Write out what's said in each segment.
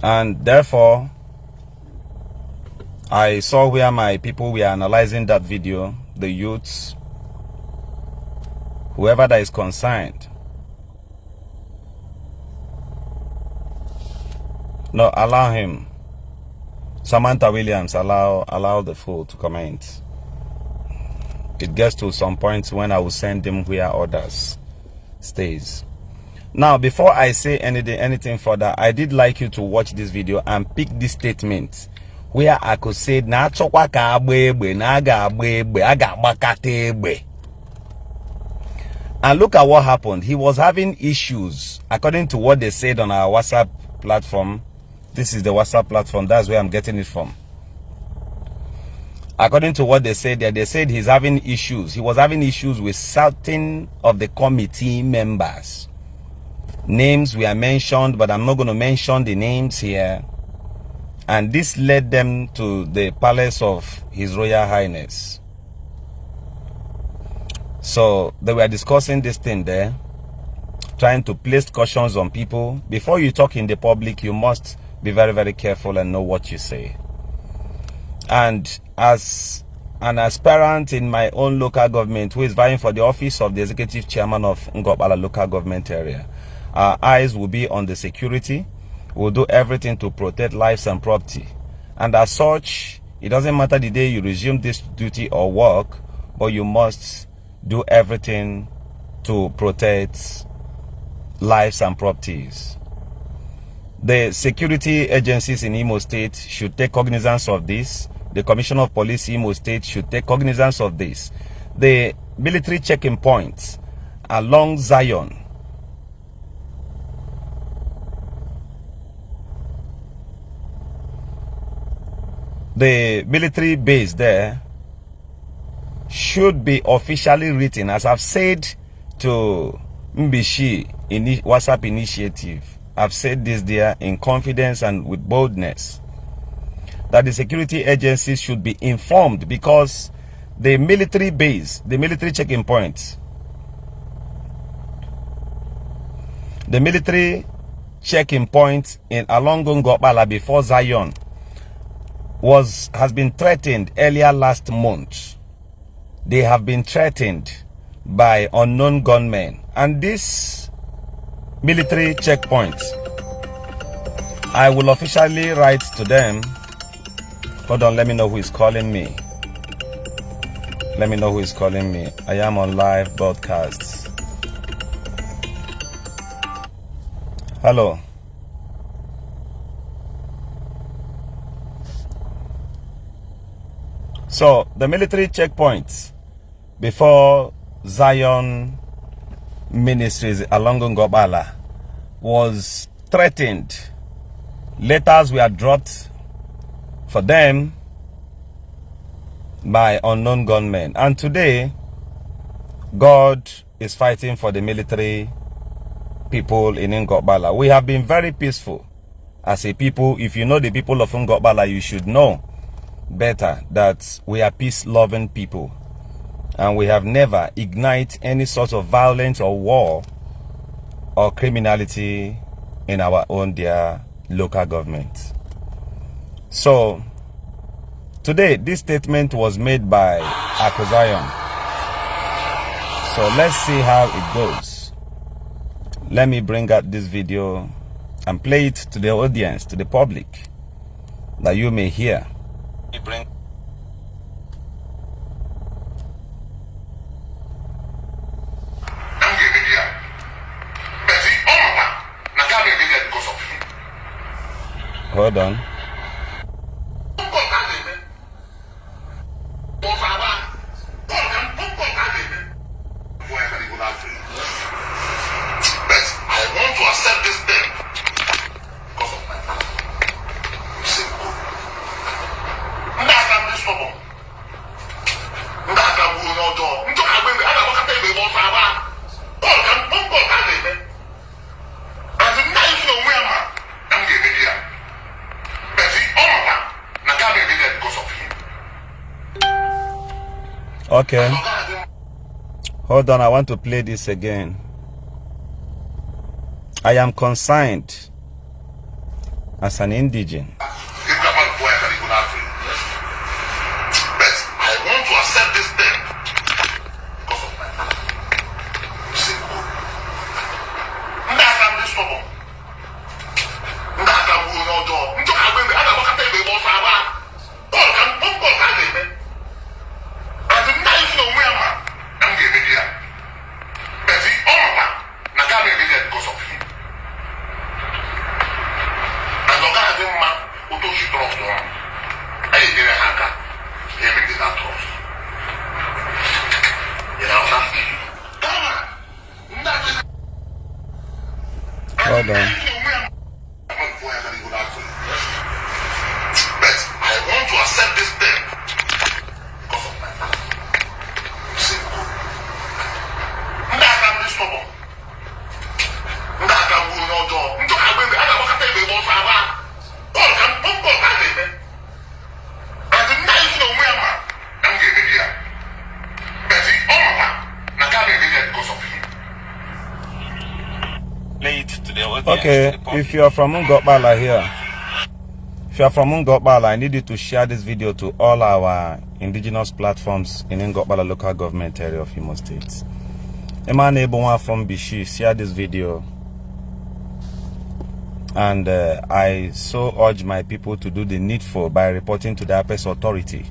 And therefore, I saw where my people were analyzing that video, the youths, whoever that is concerned. No, allow him. Samantha Williams, allow the fool to comment. It gets to some points when I will send him where others stays. Now, before I say anything further, I did like you to watch this video and pick this statement where I could say, na chokwa ka agba egbe, na aga agba egbe, aga agbakata egbe. And look at what happened. He was having issues, according to what they said on our WhatsApp platform. This is the WhatsApp platform. That's where I'm getting it from. According to what they said there, they said he's having issues. He was having issues with certain of the committee members. Names were mentioned, but I'm not going to mention the names here. And this led them to the palace of His Royal Highness. So they were discussing this thing there, trying to place cautions on people. Before you talk in the public, you must be very, very careful and know what you say. And as an aspirant in my own local government who is vying for the office of the executive chairman of Ngobala local government area, our eyes will be on the security. We'll do everything to protect lives and property. And as such, it doesn't matter the day you resume this duty or work, but you must do everything to protect lives and properties. The security agencies in Imo State should take cognizance of this. The Commissioner of Police Imo State should take cognizance of this. The military checking points along Zion, the military base there should be officially written, as I've said to Mbishi in WhatsApp initiative. I've said this there in confidence and with boldness, that the security agencies should be informed, because the military base, the military checking points, the military checking points in along Ngobala before Zion has been threatened earlier last month. They have been threatened by unknown gunmen. And this military checkpoints, I will officially write to them. Hold on, let me know who is calling me. Let me know who is calling me. I am on live broadcasts. Hello. So the military checkpoints before Zion Ministries along Ngobala was threatened. Letters were dropped for them by unknown gunmen. And today, God is fighting for the military people in Ngobala. We have been very peaceful as a people. If you know the people of Ngobala, you should know better that we are peace-loving people. And we have never ignited any sort of violence or war or criminality in our own dear local government. So today, this statement was made by Akozion. So let's see how it goes. Let me bring out this video and play it to the audience, to the public, that you may hear. Hold on. Okay. Hold on, I want to play this again. I am concerned as an indigene. But I want to accept this thing because of my father. Simple. Hold on. But I want to accept this thing because of my father. Simple. Okay, if you are from Ngokbala here, if you are from Ngokbala, I need you to share this video to all our indigenous platforms in Ngokbala local government area of Imo State. Emmanuel Ebonwa from Ishi, share this video. And I so urge my people to do the needful by reporting to the highest authority.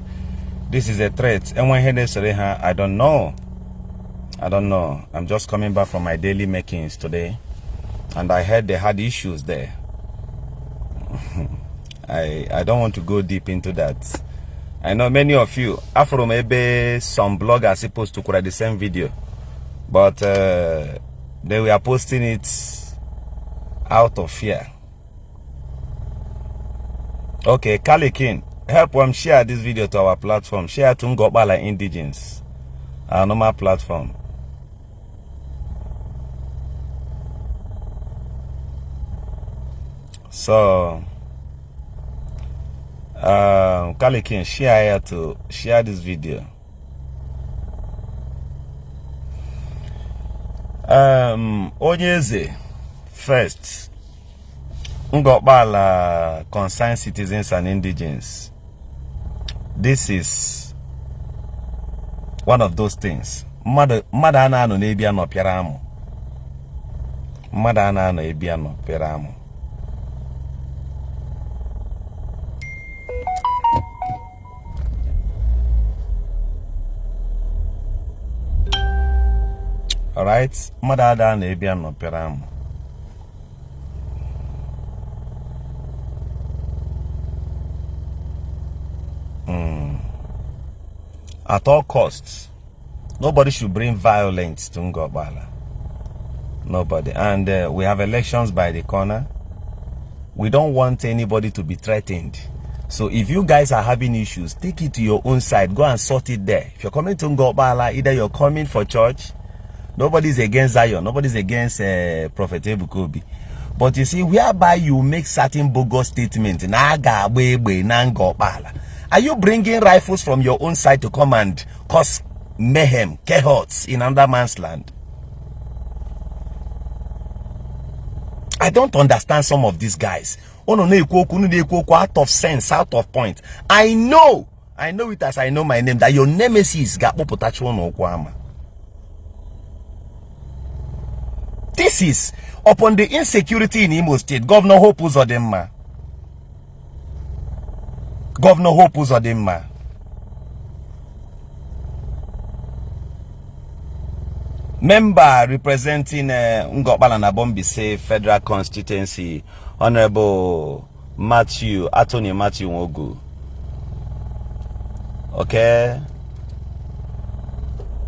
This is a threat. And when I don't know. I'm just coming back from my daily makings today. And I heard they had issues there. I don't want to go deep into that. I know many of you, after maybe some bloggers supposed to create the same video, but they were posting it out of fear. Okay, Kalikin, help them share this video to our platform. Share to Ngokbala Indigens, our normal platform. So, Kalikin, share this video. Onyeze first. Ngokbala concerned citizens and indigens. This is one of those things. Mada ano nebia no piaramu. Mada ano ebia no piaramu. Alright, Madada Nebia no Peram. At all costs, nobody should bring violence to Ngokbala. Nobody. And we have elections by the corner. We don't want anybody to be threatened. So if you guys are having issues, take it to your own side. Go and sort it there. If you're coming to Ngokbala, either you're coming for church. Nobody's against Zion. Nobody's against Prophet Ebukobi. But you see, whereby you make certain bogus statements, are you bringing rifles from your own side to come and cause mayhem, chaos in another man's land? I don't understand some of these guys. Out of sense, out of point. I know it as I know my name, that your nemesis got Okwama. This is upon the insecurity in Imo State. Governor Hope Uzodimma. Governor Hope Uzodimma. Member representing Ngokbala na Bombise Federal Constituency, Honorable Attorney Matthew Wogu. Okay.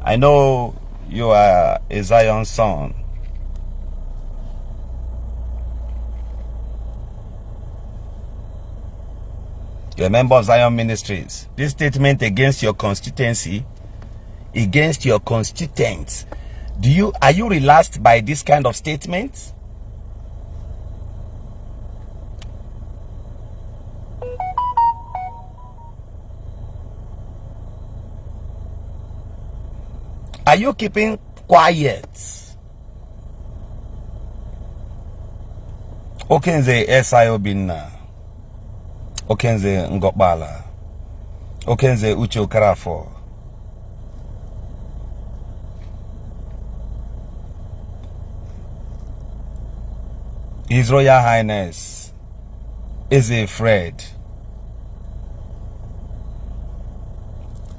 I know you are a Zion son. You're a member of Zion Ministries. This statement against your constituency, against your constituents, are you relaxed by this kind of statement? Are you keeping quiet? Okay, the SIO bin now. Okenze Ngokbala, Okenze Uche Okarafo, His Royal Highness Eze Fred,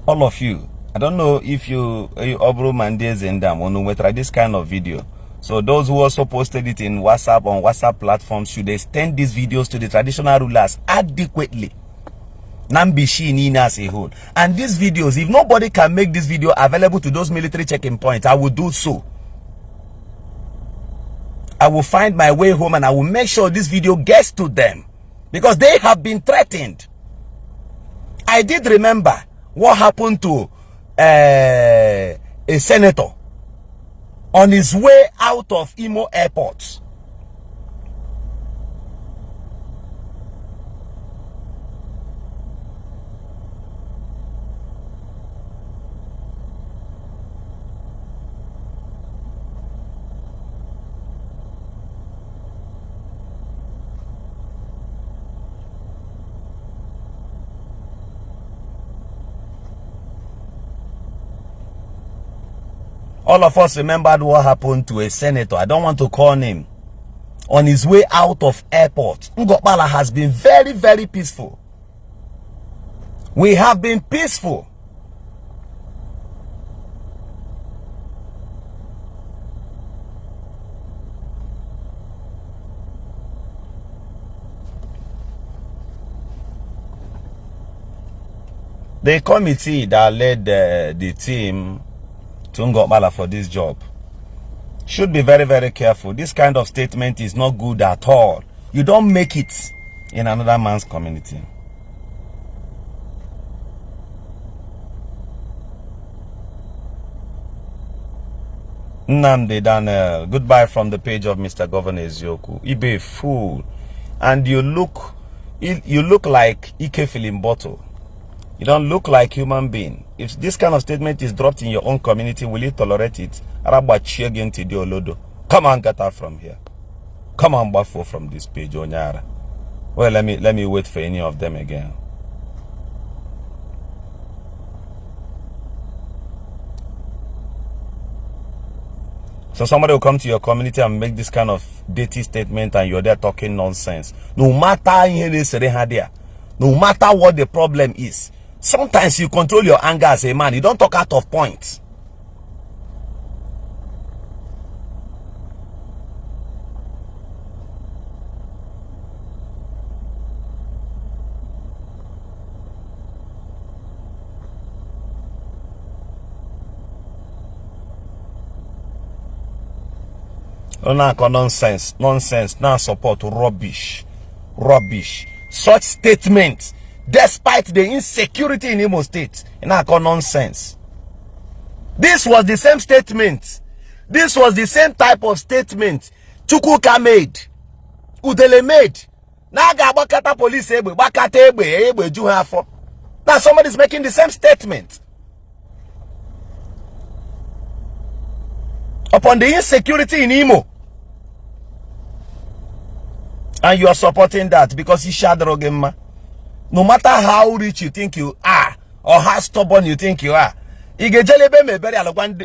all of you. I don't know if you Obro Mandes and them when try this kind of video. So those who also posted it in WhatsApp on WhatsApp platforms should extend these videos to the traditional rulers adequately. Nambishi Nina as a whole. And these videos, if nobody can make this video available to those military checking points, I will do so. I will find my way home and I will make sure this video gets to them. Because they have been threatened. I did remember what happened to a senator on his way out of Imo Airport. All of us remembered what happened to a senator. I don't want to call him. On his way out of airport. Ngokbala has been very, very peaceful. We have been peaceful. The committee that led the team to Ngokbala for this job should be very, very careful. This kind of statement is not good at all. You don't make it in another man's community. Nnamdi Daniel, goodbye from the page of Mr. Governor Ezioku. You be a fool, and you look like Ike filling bottle. You don't look like human being. If this kind of statement is dropped in your own community, will you tolerate it? Come on, get out from here. Come on, Bafo from this page, Onyara. Well, let me wait for any of them again. So somebody will come to your community and make this kind of dirty statement, and you're there talking nonsense. No matter what the problem is. Sometimes you control your anger as a man. You don't talk out of point. Nonsense. Nonsense. Now support rubbish. Rubbish. Such statements, despite the insecurity in Imo State, nonsense. This was the same statement. This was the same type of statement Chukwuka made, Udele made. Now police now somebody is making the same statement upon the insecurity in Imo. And you are supporting that because Ishadrogema. No matter how rich you think you are or how stubborn you think you are, Igejelebe me bury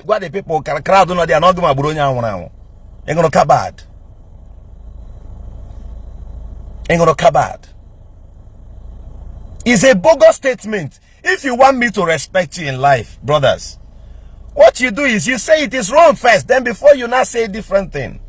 what the people crowd no they are not going to brunya. Ain't gonna kabad. Ain't gonna kabad. It's a bogus statement. If you want me to respect you in life, brothers, what you do is you say it is wrong first, then before you now say a different thing.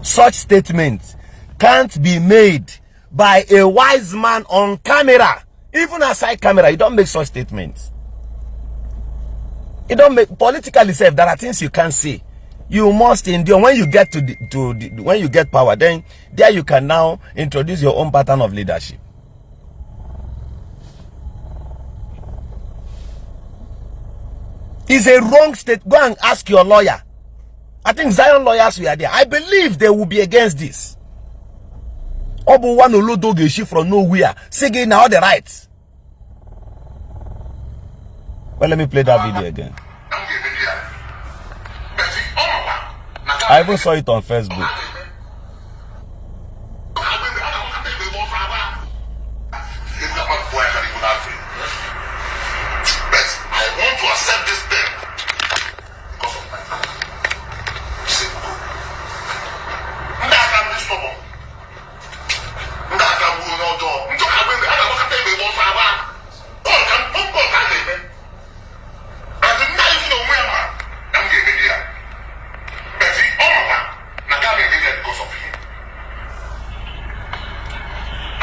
Such statements can't be made by a wise man on camera. Even aside camera, you don't make such statements. You don't make politically safe. There are things you can't say. You must endure. When you get when you get power, then there you can now introduce your own pattern of leadership. It's a wrong state. Go and ask your lawyer. I think Zion lawyers were there. I believe they will be against this. Obu one olodo Ishi from nowhere. Saying now the rights. Well, let me play that video again. I even saw it on Facebook.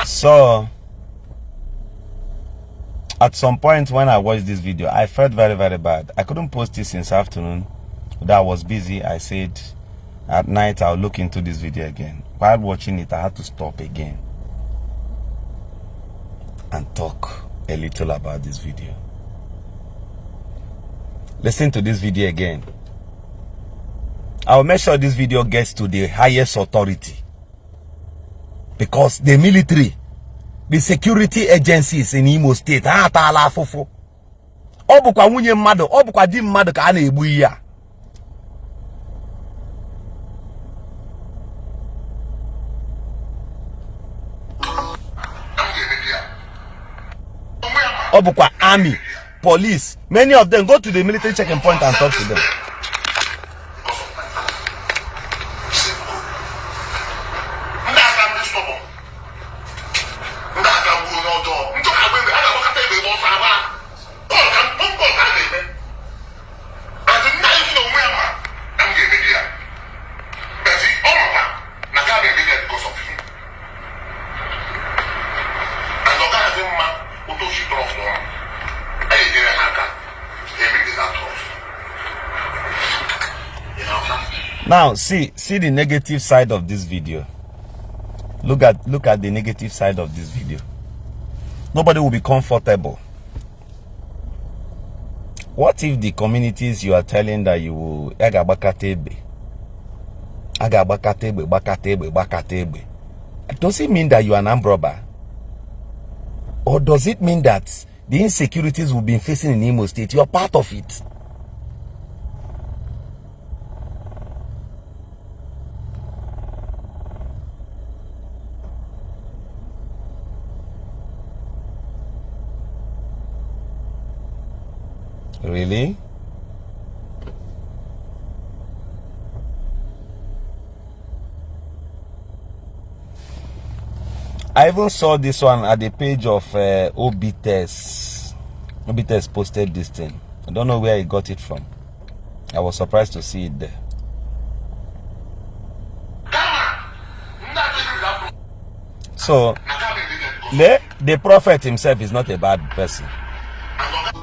So, at some point when I watched this video, I felt very, very bad. I couldn't post it since afternoon. That I was busy. I said at night I'll look into this video again. While watching it, I had to stop again and talk a little about this video. Listen to this video again. I'll make sure this video gets to the highest authority, because the military, the security agencies in Imo State, atala afụfụ. Ọ bụkwa nwunye mmadụ, ọ bụkwa di mmadụ ka a na-egbu ya. Ọ bụkwa army, police, many of them go to the military checking point and talk to them. Now see the negative side of this video. Look at the negative side of this video. Nobody will be comfortable. What if the communities you are telling that you will does it mean that you are an armed robber? Or does it mean that the insecurities we've been facing in Imo State, you are part of it? Really? I even saw this one at the page of Obites. Obites posted this thing. I don't know where he got it from. I was surprised to see it there. So, the prophet himself is not a bad person.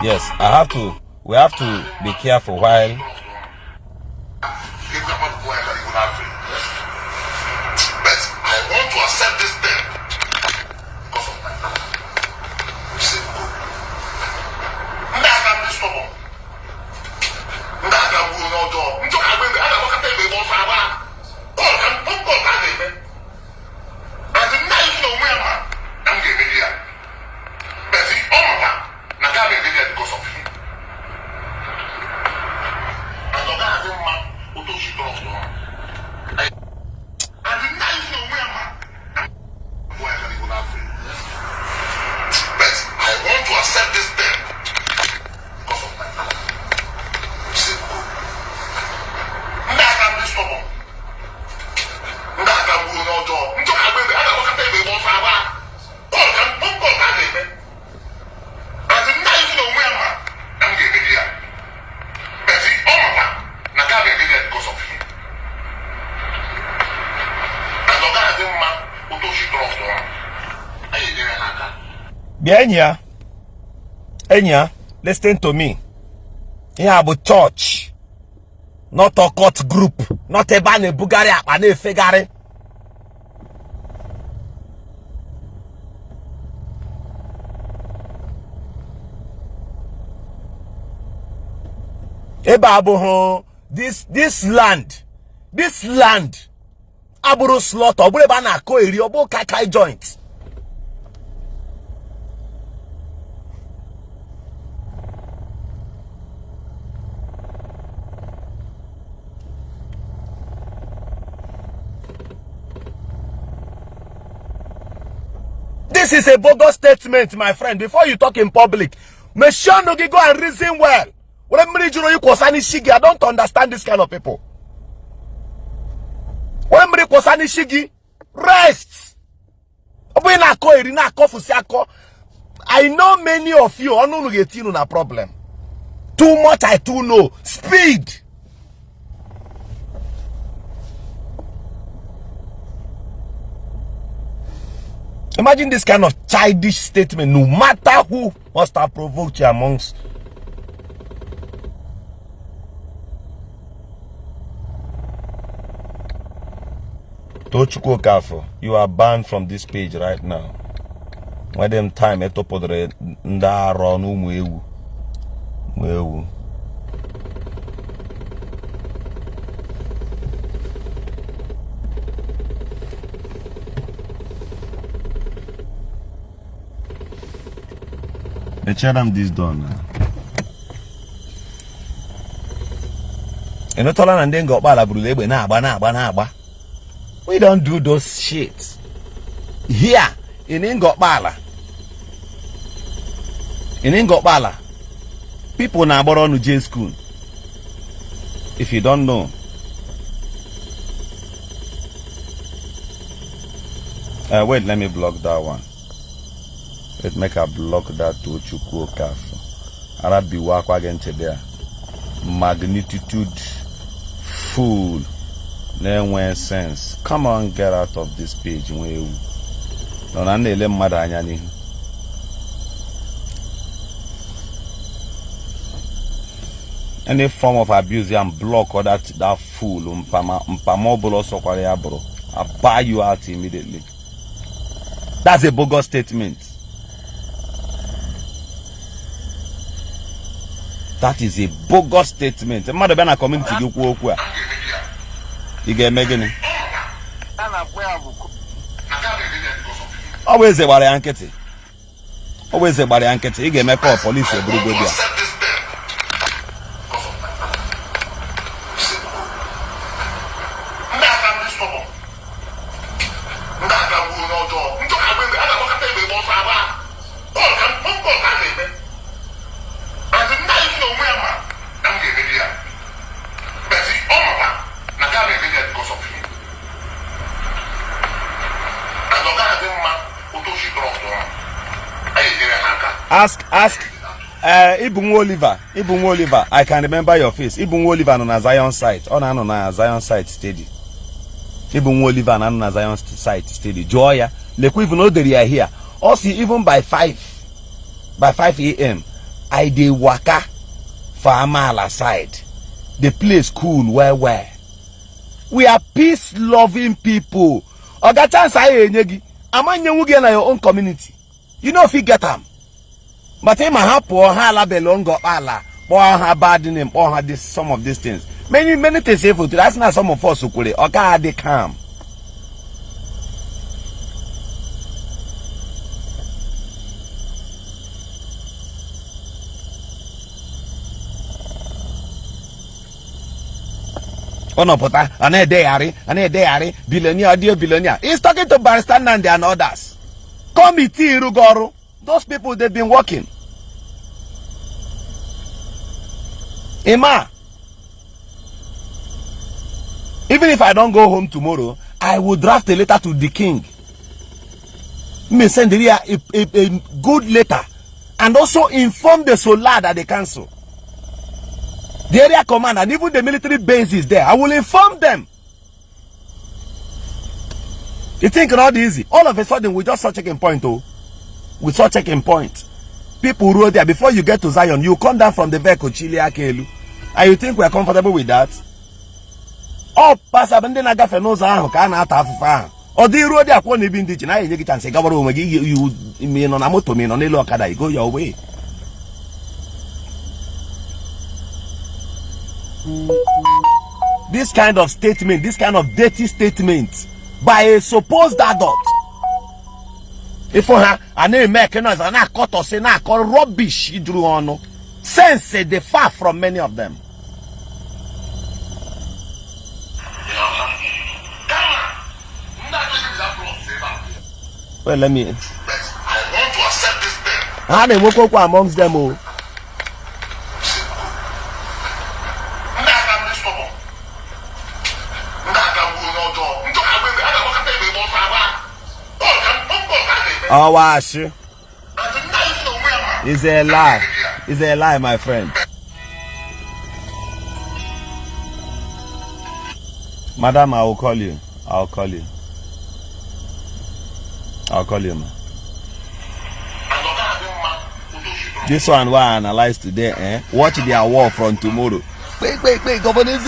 Yes, we have to be careful while Enya, listen to me. You have a church, not a court group, not a bane Bulgaria and a figure. This land, aburu slaughter, obure ba na ko eri, obo kai joint. This is a bogus statement, my friend. Before you talk in public, make sure you go and reason well. I don't understand this kind of people. Rest. I know many of you are getting a problem. Too much I do know. Speed. Imagine this kind of childish statement. No matter who must have provoked you amongst. Tochukwu Kafo, you are banned from this page right now. When them time eto podre ndaro n'umu ewu. Them this done now. You know, Tolan and then got balabru na. We don't do those shit. Here in Ingopala. People na borrow to J school. If you don't know. Wait, let me block that one. Let's make a block that to Chukwu Kafo. Arabi wakwa again today. Magnitude full. No sense. Come on, get out of this page. Any form of abuse and block or that fool. I'll buy you out immediately. That's a bogus statement. That is a bogus statement. A mother bana community you get Megan. Always a body anketi. Always a body anketi. You get me call police. Ask Ibun Oliver. I can remember your face. Ibun Oliver on a Zion site. On a Zion site steady. Ibun Oliver on a Zion site steady. Joya. Leku even know they are here. Also, even by 5 a.m. I dey waka for Omenala side. The place cool where. We are peace-loving people. Oga chance I enyegi. Amanye wuge na your own community. You know if you get them. But him ha poor ha la belongo ala or ha bad name or ha this some of these things. Many things say for that's not some of us who could okay they calm. Oh no, but ane deyari, billionaire. He's talking to Barrister Nandi and others. Committee Rugoro. Those people, they've been working. Emma, even if I don't go home tomorrow, I will draft a letter to the king. Me send a good letter and also inform the Solar that the council, the area command, and even the military bases there. I will inform them. You think not easy? All of a sudden, we just saw checking point, oh. We saw checking point. People rode there. Before you get to Zion, you come down from the vehicle, Chile Akelu. And you think we are comfortable with that? Oh, Pastor, Bende Nagafe knows how can out of or the road there upon the vintage. And I get and say, Gabaro, you mean on a motor, mean on a local, go your way. This kind of statement, this kind of dirty statement by a supposed adult. If her and they make noise and I cut or say na call rubbish you drew on sense they far from many of them. Well, let me. I want to accept this thing. How they woke up amongst them all. Oh, wash. It's a lie. It's a lie, my friend. Madam, I will call you. I'll call you. I'll call you, man. This one I analyze today, eh? Watch their war from tomorrow. Wait, Governor.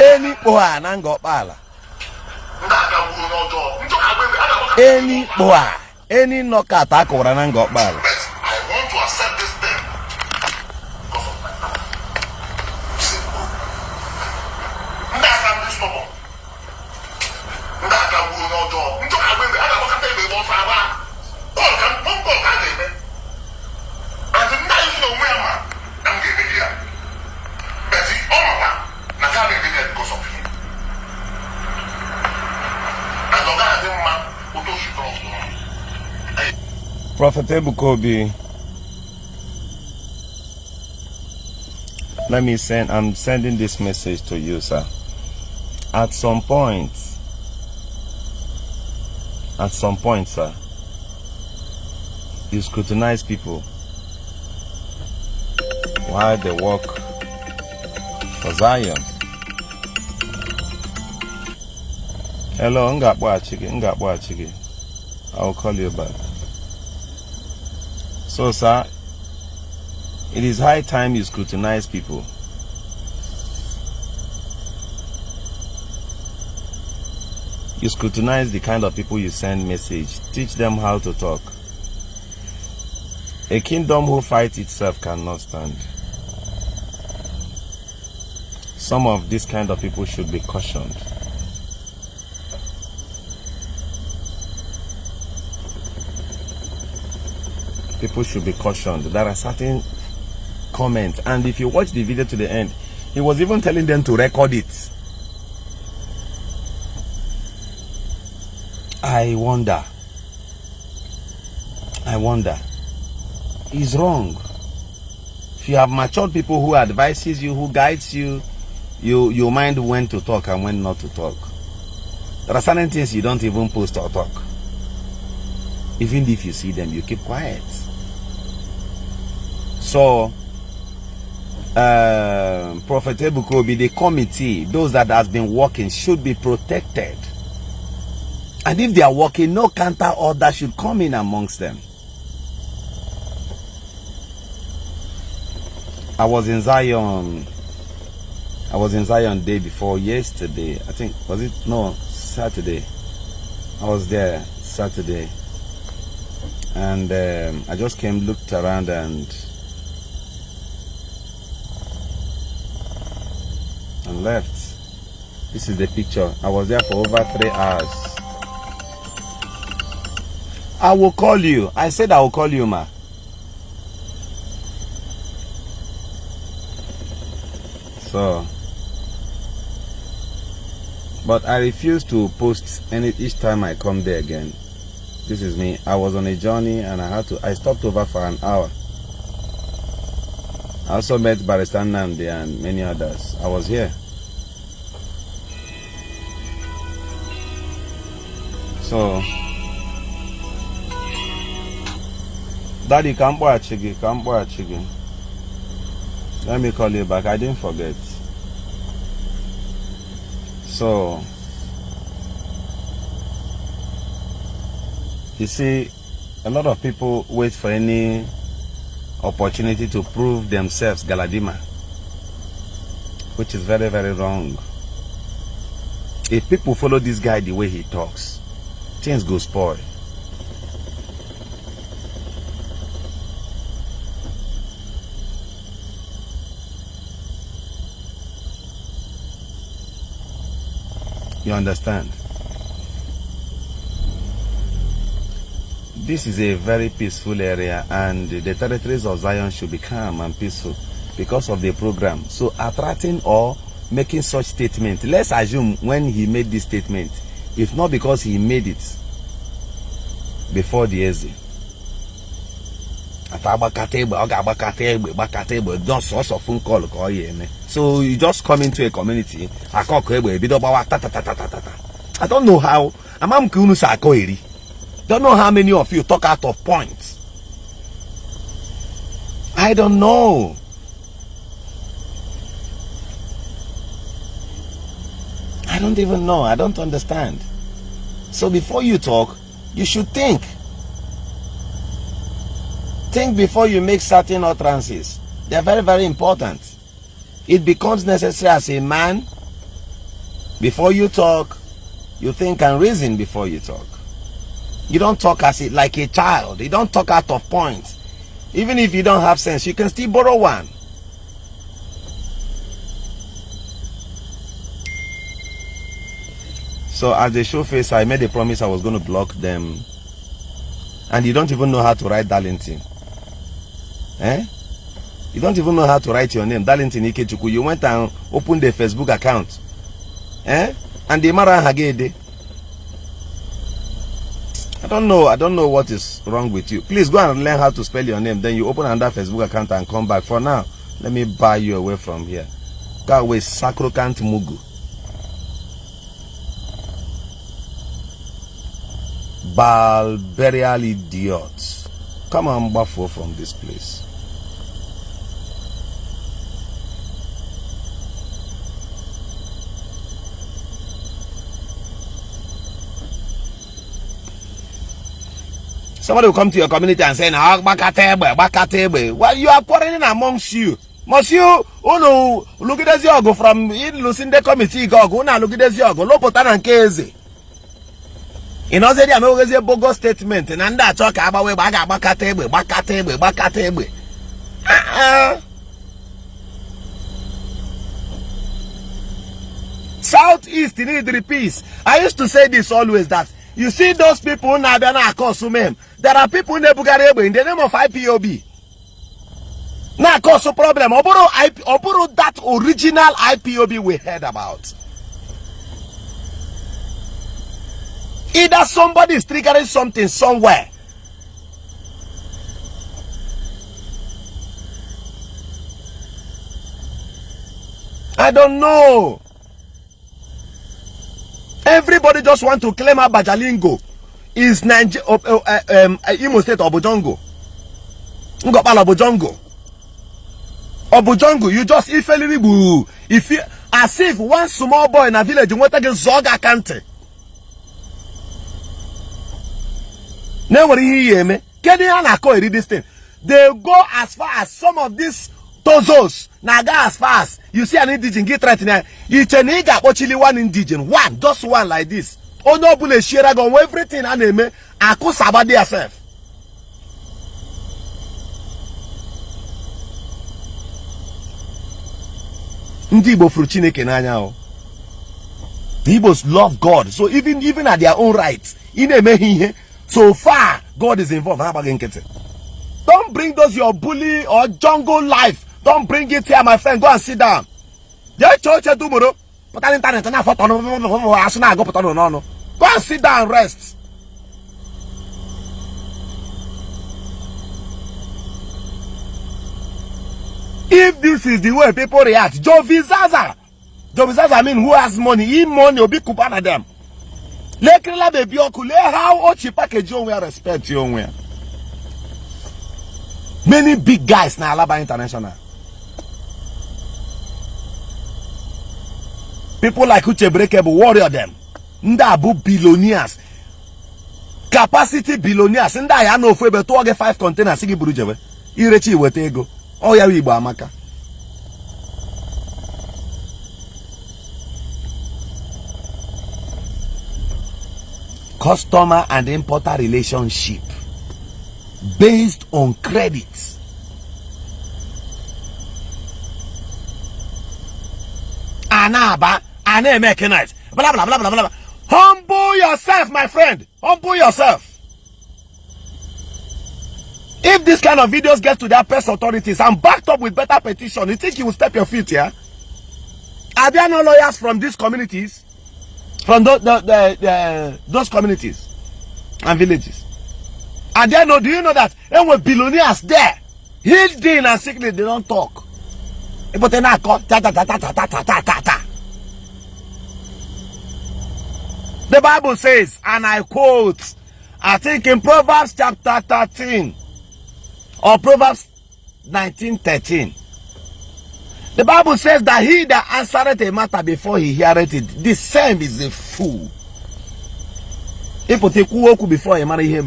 Any boy and got bala. Any boy, any knock attack or an got bala. I want to accept this thing because of my father. Simple. Prophet Ebukobi, let me I'm sending this message to you, sir. At some point, sir, you scrutinize people while they work for Zion. Hello, Ngapwa. I'll call you back. So, sir, it is high time you scrutinize people. You scrutinize the kind of people you send message. Teach them how to talk. A kingdom who fights itself cannot stand. Some of these kind of people should be cautioned. People should be cautioned. There are certain comments, and if you watch the video to the end, he was even telling them to record it. I wonder. He's wrong. If you have matured people who advises you, who guides you, you mind when to talk and when not to talk. There are certain things you don't even post or talk. Even if you see them, you keep quiet. So, Prophet Ebukobi, the committee, those that has been working should be protected. And if they are working, no counter order should come in amongst them. I was in Zion day before yesterday. I think, was it? No, Saturday. I was there Saturday. And I just came, looked around and left. This is the picture. I was there for over 3 hours. I will call you. I said I will call you, ma. So, but I refuse to post each time I come there again. This is me. I was on a journey and I stopped over for an hour. I also met Barrister Nnamdi and many others. I was here. So, Daddy, come watch again. Let me call you back. I didn't forget. So, you see, A lot of people wait for any opportunity to prove themselves Galadima, which is very, very wrong. If people follow this guy the way he talks, things go spoil. You understand? This is a very peaceful area, and the territories of Zion should be calm and peaceful because of the program. So attracting or making such statement, let's assume when he made this statement, if not because he made it before the Eze. So you just come into a community, I don't know how. Don't know how many of you talk out of point. I don't know. I don't even know. I don't understand. So before you talk, you should think. Think before you make certain utterances. They are very, very important. It becomes necessary as a man. Before you talk, you think and reason before you talk. You don't talk as it like a child. You don't talk out of point. Even if you don't have sense, you can still borrow one. So as they show face, I made a promise I was going to block them. And you don't even know how to write Darlington. Eh? You don't even know how to write your name, Darlington Ikechuku. You went and opened a Facebook account. Eh? And the Mara Hagede. I don't know what is wrong with you. Please go and learn how to spell your name. Then you open another Facebook account and come back. For now, let me buy you away from here. Go away, Sacrocant Mugu. Burial idiots. Come on, buffo from this place. Somebody will come to your community and say, "Nah, Bakatebe." Well, you are quarreling amongst you. Must you, no, look at this yogo from Lucinde committee, go now look at this yogo, Lopotan and Keze. In other words, I'm always a bogus statement, and I talk about Bakatebe. Southeast need the peace. I used to say this always, that you see those people now, there are people in the Bugarebe in the name of IPOB. Now cause a problem. Oboro that original IPOB we heard about. Either somebody is triggering something somewhere. I don't know. Everybody just want to claim Abajalingo is Imo State Obujongo. Ngopala Obujongo. Obujongo, you just if you as if one small boy in a village want to get Zoga Kante. Never hear me. Can you this thing? They go as far as some of these Tozos. Naga as far as you see an indigenous get right now. You teniga actually one indigenous. One, just one like this. Oh no, bule shira go everything aneme. Aku sabadi yourself. Ndi Igbo furu Chineke n'anya o. The Igbos love God. So even at their own rights, so far God is involved. Don't bring those your bully or jungle life. Don't bring it here, my friend. Go and sit down. Go and sit down and rest. If this is the way people react, Jovizaza, I mean, who has money? He money will be coupon them. Lekela baby okule how ochi package you respect you. Many big guys na Alaba International. People like Uche Breakable, warrior them. Ndabu billionaires. capacity billionaires ndị a ya na ofu ebe tụọ gị 5 containers gị buru jebe irechi iweta ego ọ ya Igbo amaka. Customer and importer relationship based on credit. Anaba, mechanized. Blah blah blah blah blah. Humble yourself, my friend. Humble yourself. If this kind of videos get to their pest authorities and backed up with better petition, you think you will step your feet here? Are there no lawyers from these communities? From those communities and villages? And then, do you know that there were billionaires there, hidden and secretly they don't talk. But then I call the Bible says, and I quote, I think in Proverbs chapter 13 or Proverbs 19:13. The Bible says that he that answereth a matter before he heareth it, the same is a fool. Before he marry him,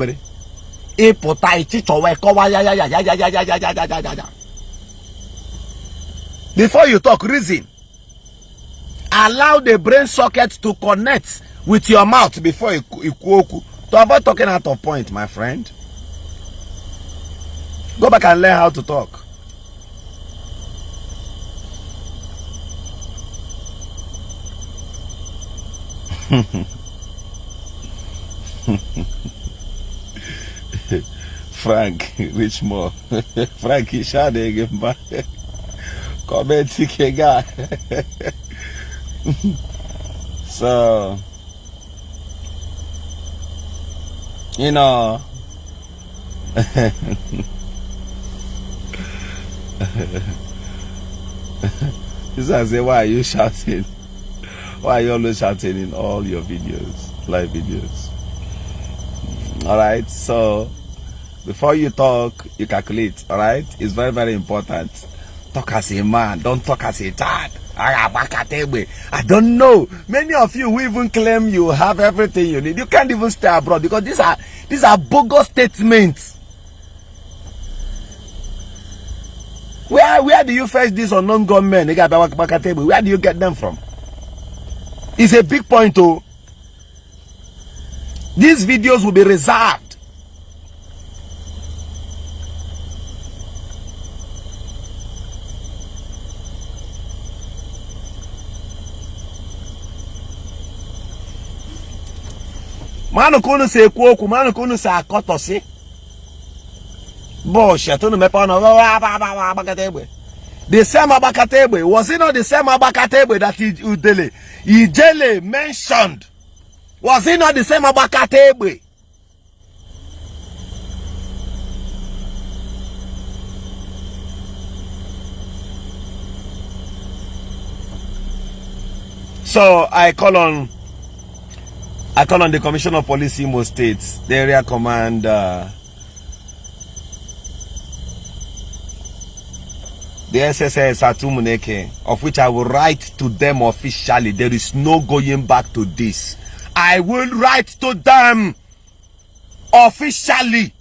before you talk, reason. Allow the brain socket to connect with your mouth before you to avoid talking out of point, my friend. Go back and learn how to talk. Frank, which more? Frank, he shot again, but comment guy. So, you know, this is why are you shouting? Why are you always shouting in all your videos, live videos? Alright, so before you talk, you calculate. Alright, it's very, very important. Talk as a man, don't talk as a child. I don't know. Many of you who even claim you have everything you need, you can't even stay abroad because these are bogus statements. Where do you fetch this unknown gunmen? Where do you get them from? It's a big point, though. These videos will be reserved. Manu kunu se kwoku, manu kunu se akotosi. Bullshit, the same Abakatebe, was it not the same Abakatebe that Ijele mentioned? Was it not the same Abakatebe? So I call on the Commissioner of Police Imo State, the area commander, the SSS Atumuneke, of which I will write to them officially. There is no going back to this. I will write to them officially.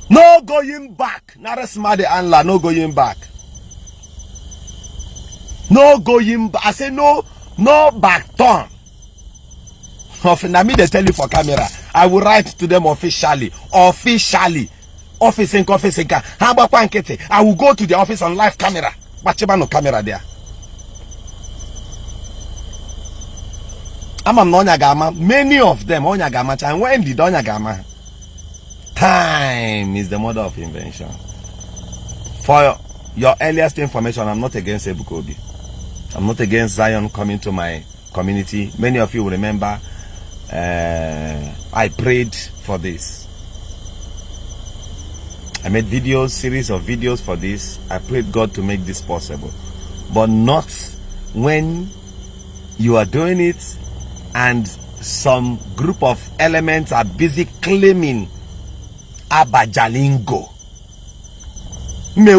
No going back. Narasmade Anla, no going back. No going back. I say no back turn. Now me they tell you for camera. I will write to them officially. Officially. Office in. I will go to the office on live camera. No camera there. Many of them Onyagama. And when did Onyagama? Time is the mother of invention. For your earliest information, I'm not against Ebukobi. I'm not against Zion coming to my community. Many of you will remember I prayed for this. I made videos, series of videos for this. I prayed God to make this possible. But not when you are doing it and some group of elements are busy claiming Abajalingo. Me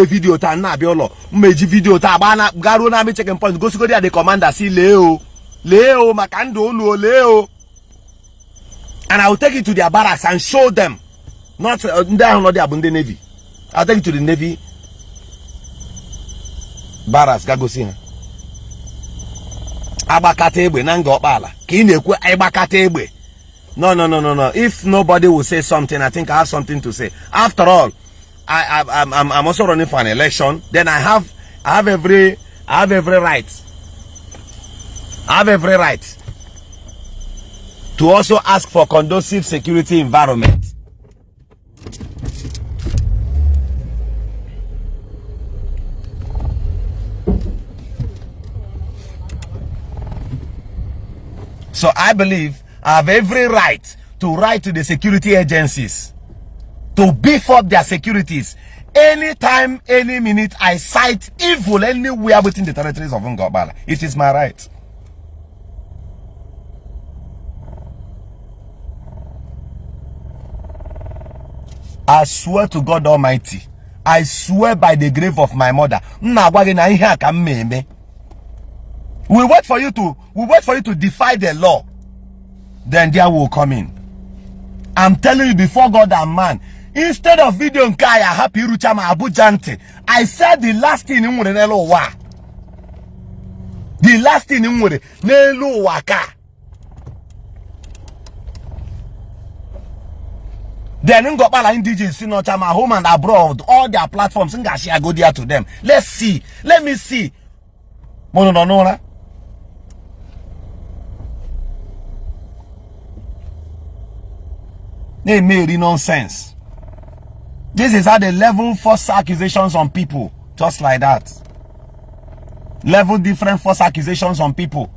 video ta na biolo. Me video ta bana garo na me checking point. Go there the commander see Leo makando no Leo. And I will take it to their barracks and show them. Not the Navy. I'll take it to the Navy barracks. Go see her. Abakatebe nango bala. Kinekwe abakatebe. No. If nobody will say something, I think I have something to say. After all, I'm also running for an election. Then I have every right. I have every right to also ask for conducive security environment. So I believe I have every right to write to the security agencies to beef up their securities. Anytime, any minute, I cite evil anywhere within the territories of Ngobala. It is my right. I swear to God Almighty. I swear by the grave of my mother. We wait for you to defy the law. Then there will come in. I'm telling you before God and man. Instead of video nkaya happy ruchama abujante, I said the last thing in Nelo wa. The last thing in Nelo waka. Then Ngobala indigenous in Ochama home and abroad, all their platforms I go there to them. Let's see. Let me see. No. They made nonsense. This is how they level false accusations on people. Just like that. Level different false accusations on people.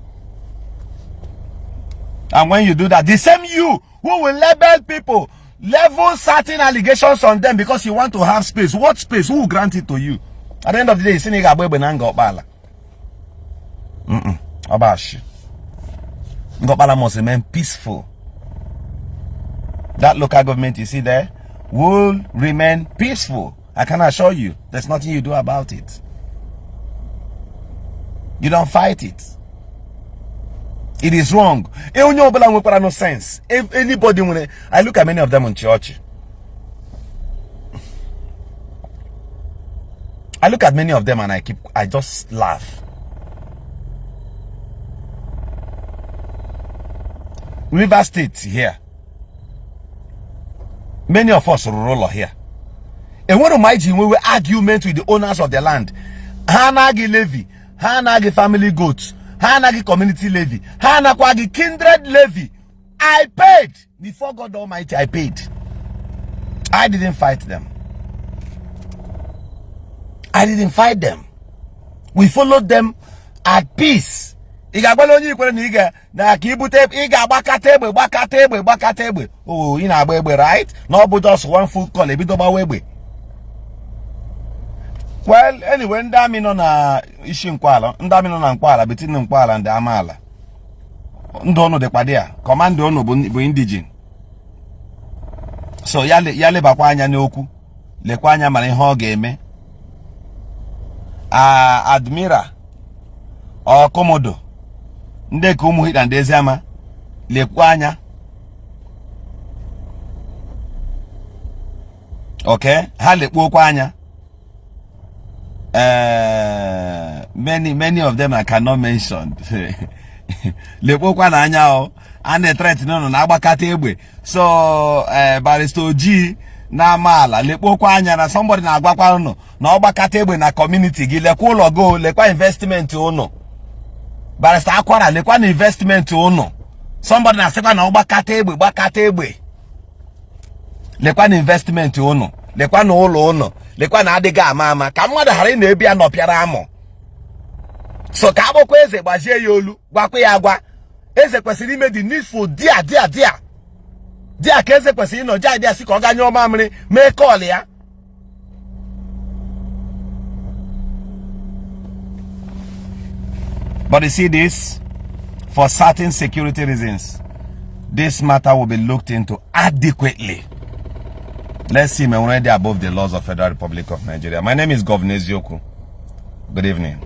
And when you do that, the same you who will label people, level certain allegations on them because you want to have space. What space? Who will grant it to you? At the end of the day, you see Ngobala must remain peaceful. That local government you see there will remain peaceful. I can assure you, there's nothing you do about it. You don't fight it. It is wrong. No sense. If anybody, I look at many of them in church. I look at many of them and I just laugh. River State here. Many of us roll here. And one of my we will argument with the owners of the land. Hanagi levy, Hanagi family goats, Hanagi community levy, Hanakwagi kindred levy. I paid before God Almighty. I paid. I didn't fight them. I didn't fight them. We followed them at peace. Oh, in a baby, right? No, but just one food call a bit of a way. Well, anyway, Ndamino na Ishi Nkwala, Ndamino na Nkwala, between Nkwala and the Amala. Ndono de Padea, Commando no bu indigene. So yale bakwanya n'okwu, lekwanya mara ihe ọ ga-eme. Admira or Komodo. Nde ka ụmụ hit and Eziama lekwanya. Okay, ha lekpokwa anya. Many of them I cannot mention. Lekpokwa na anya o. And threat no na agbakata egbe. So Barrister G na mala lekpokwa anya na somebody na agwakwa no na agbakata egbe na community gi lekwa ụlọ go lekwa investment uno. Barrister Akwara lekwa na investment uno. Somebody na sekwa na agbakata egbe. Lekwa na investment uno. Lekwa na ụlọ uno. Lekwa na adịga ama ka mmadụ ghara na ebi anọpịara amụ. So ka agbakwa eze gbajie ya olu gwakwa ya agwa. Eze kwesịrị ime the needful dia ka eze kwesịrị ịnọ ja dia si ka ọ ganye ọma mmiri mee call ya. But you see this, for certain security reasons, this matter will be looked into adequately. Let's see, we're already above the laws of Federal Republic of Nigeria. My name is Governor Ezioku. Good evening.